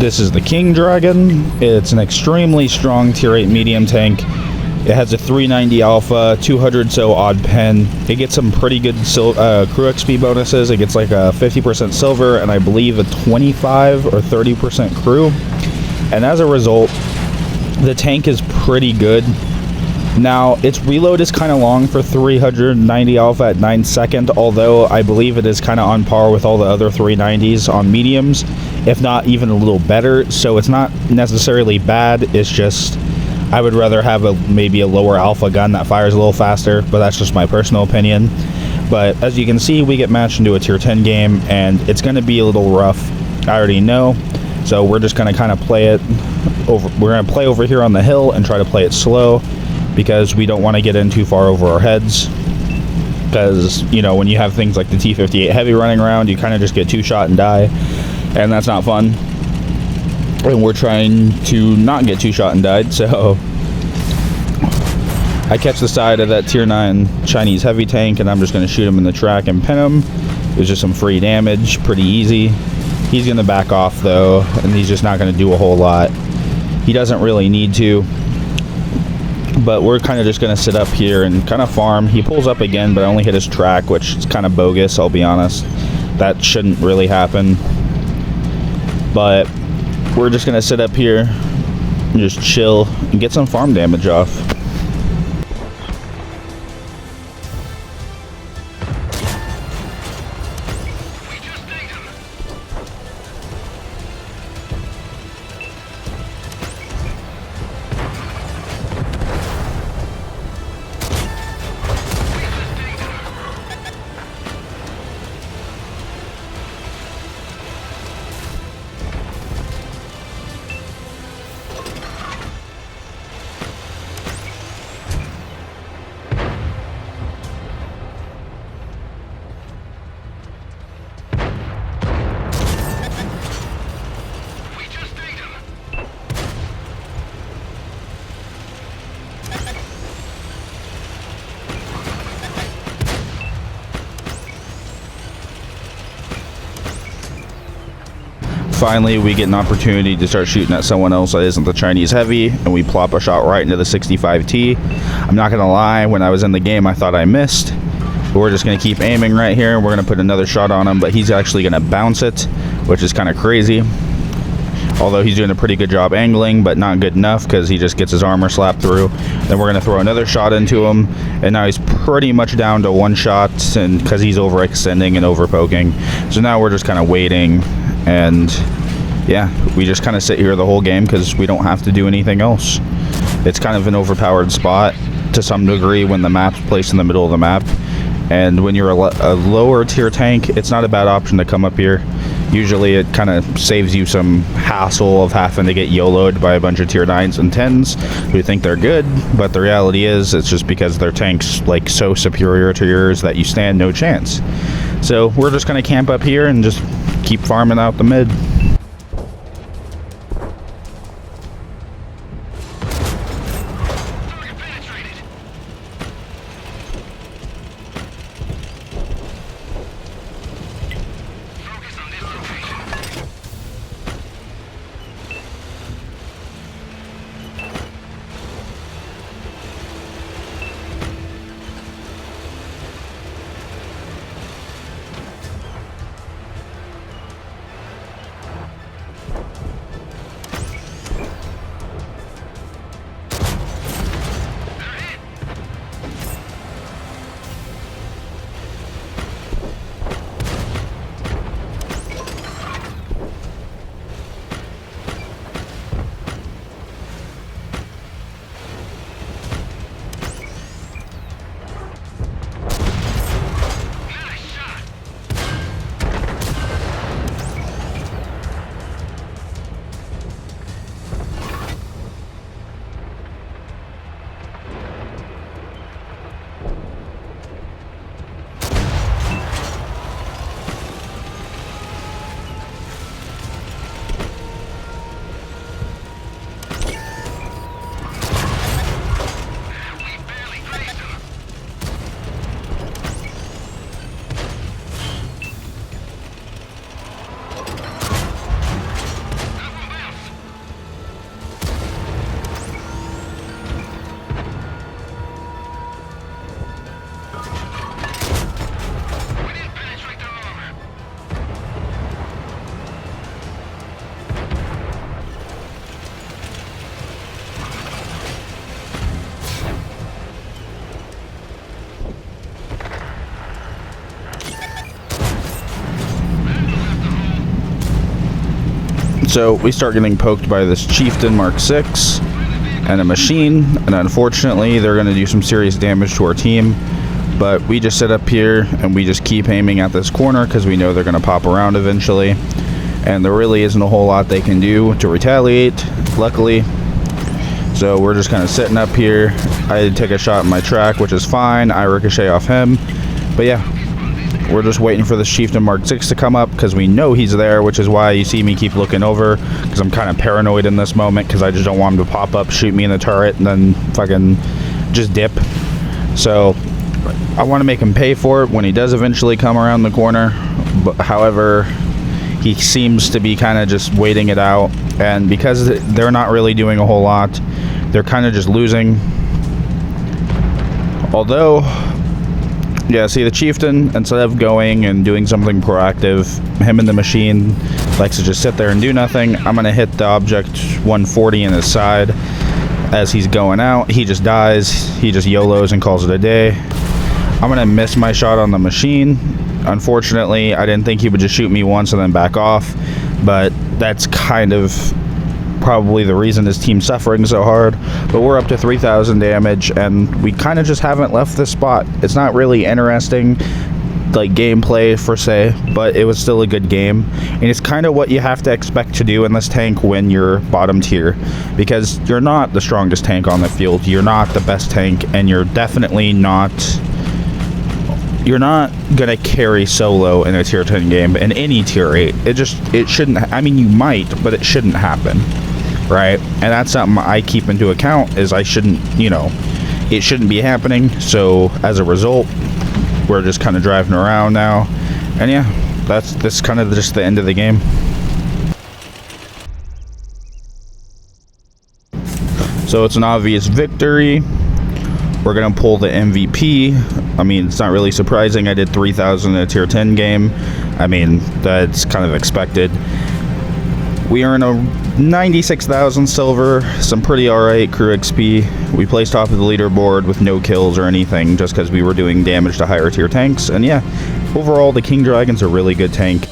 This is the King Dragon. It's an extremely strong tier 8 medium tank. It has a 390 alpha, 200 so odd pen. It gets some pretty good crew XP bonuses. It gets like a 50% silver and I believe a 25 or 30% crew. And as a result, the tank is pretty good. Now, its reload is kind of long for 390 alpha at 9 second, although I believe it is kind of on par with all the other 390s on mediums, if not even a little better. So it's not necessarily bad, it's just I would rather have maybe a lower alpha gun that fires a little faster, but that's just my personal opinion. But as you can see, we get matched into a tier 10 game, and it's going to be a little rough. I already know. So we're just going to kind of play it over. We're going to play over here on the hill and try to play it slow, because we don't want to get in too far over our heads. Because, you know, when you have things like the T-58 heavy running around, you kind of just get two-shot and die, and that's not fun. And we're trying to not get two-shot and died, so I catch the side of that tier 9 Chinese heavy tank, and I'm just going to shoot him in the track and pin him. It was just some free damage, pretty easy. He's going to back off, though, and he's just not going to do a whole lot. He doesn't really need to. But we're kind of just going to sit up here and kind of farm. He pulls up again, but I only hit his track, which is kind of bogus, I'll be honest. That shouldn't really happen. But we're just going to sit up here and just chill and get some farm damage off. Finally, we get an opportunity to start shooting at someone else that isn't the Chinese heavy, and we plop a shot right into the 65T. I'm not gonna lie, when I was in the game I thought I missed, but we're just gonna keep aiming right here. We're gonna put another shot on him, but he's actually gonna bounce it, which is kind of crazy. Although he's doing a pretty good job angling, but not good enough because he just gets his armor slapped through. Then we're gonna throw another shot into him, and now he's pretty much down to one shot, and because he's overextending and overpoking. So now we're just kind of waiting, and yeah, we just kind of sit here the whole game because we don't have to do anything else. It's kind of an overpowered spot to some degree when the map's placed in the middle of the map, and when you're a lower tier tank, it's not a bad option to come up here. Usually it kind of saves you some hassle of having to get YOLO'd by a bunch of tier 9s and 10s who think they're good, but the reality is it's just because their tank's like so superior to yours that you stand no chance. So we're just going to camp up here and just keep farming out the mid. So we start getting poked by this Chieftain Mark 6 and a machine, and unfortunately they're going to do some serious damage to our team. But we just sit up here and we just keep aiming at this corner because we know they're going to pop around eventually. And there really isn't a whole lot they can do to retaliate, luckily. So we're just kind of sitting up here. I take a shot at my track, which is fine. I ricochet off him. But yeah, we're just waiting for the Chieftain Mark 6 to come up because we know he's there, which is why you see me keep looking over, because I'm kind of paranoid in this moment because I just don't want him to pop up, shoot me in the turret, and then fucking just dip. So I want to make him pay for it when he does eventually come around the corner. But however, he seems to be kind of just waiting it out, and because they're not really doing a whole lot, they're kind of just losing. Although, yeah, see, the Chieftain, instead of going and doing something proactive, him and the machine likes to just sit there and do nothing. I'm going to hit the object 140 in his side as he's going out. He just dies. He just YOLOs and calls it a day. I'm going to miss my shot on the machine. Unfortunately, I didn't think he would just shoot me once and then back off, but that's kind of probably the reason his team's suffering so hard. But we're up to 3,000 damage, and we kind of just haven't left this spot. It's not really interesting, like, gameplay per se, but it was still a good game, and it's kind of what you have to expect to do in this tank when you're bottom tier, because you're not the strongest tank on the field, you're not the best tank, and you're definitely not... You're not gonna carry solo in a tier 10 game in any tier 8. It shouldn't. I mean, you might, but it shouldn't happen, right? And that's something I keep into account. Is I shouldn't, it shouldn't be happening. So as a result, we're just kind of driving around now, and yeah, that's kind of just the end of the game. So it's an obvious victory. We're going to pull the MVP. I mean, it's not really surprising. I did 3,000 in a tier 10 game. I mean, that's kind of expected. We earn a 96,000 silver, some pretty alright crew XP. We placed top of the leaderboard with no kills or anything, just because we were doing damage to higher tier tanks. And yeah, overall, the King Dragon's a really good tank.